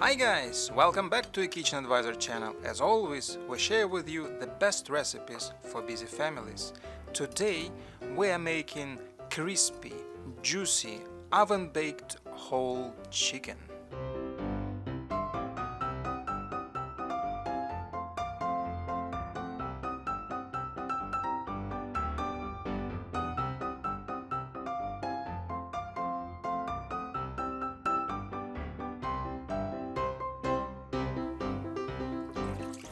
Hi guys, welcome back to AKitchenAdvisor channel. As always, we share with you the best recipes for busy families. Today we are making crispy, juicy, oven-baked whole chicken.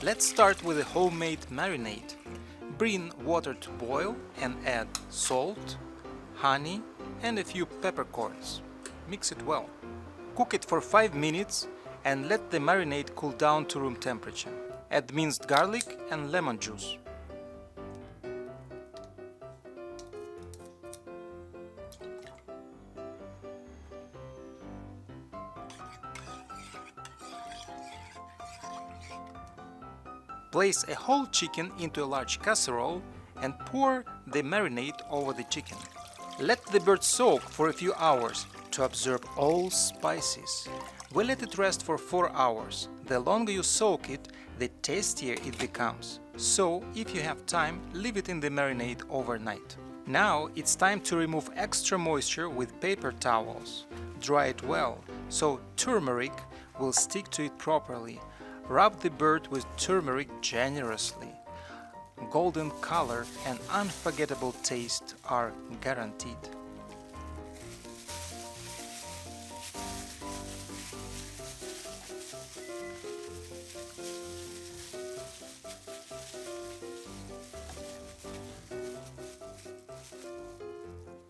Let's start with a homemade marinade. Bring water to boil and add salt, honey and a few peppercorns. Mix it well. Cook it for 5 minutes and let the marinade cool down to room temperature. Add minced garlic and lemon juice. Place a whole chicken into a large casserole and pour the marinade over the chicken. Let the bird soak for a few hours to absorb all spices. We let it rest for 4 hours. The longer you soak it, the tastier it becomes. So, if you have time, leave it in the marinade overnight. Now it's time to remove extra moisture with paper towels. Dry it well, so turmeric will stick to it properly. Rub the bird with turmeric generously. Golden color and unforgettable taste are guaranteed.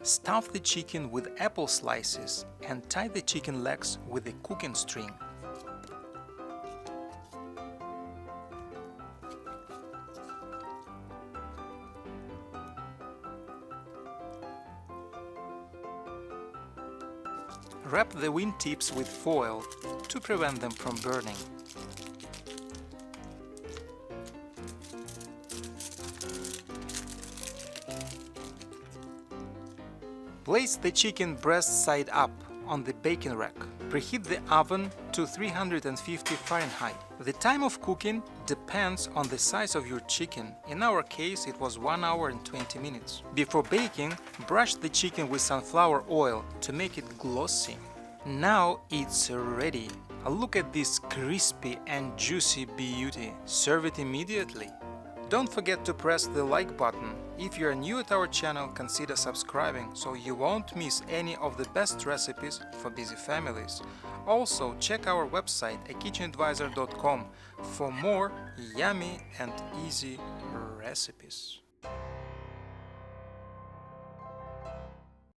Stuff the chicken with apple slices and tie the chicken legs with a cooking string. Wrap the wing tips with foil to prevent them from burning. Place the chicken breast side up on the baking rack. Preheat the oven to 350 Fahrenheit. The time of cooking depends on the size of your chicken. In our case, it was 1 hour and 20 minutes. Before baking, brush the chicken with sunflower oil to make it glossy. Now it's ready. Look at this crispy and juicy beauty. Serve it immediately. Don't forget to press the like button. If you are new at our channel, consider subscribing so you won't miss any of the best recipes for busy families. Also, check our website AKitchenAdvisor.com for more yummy and easy recipes.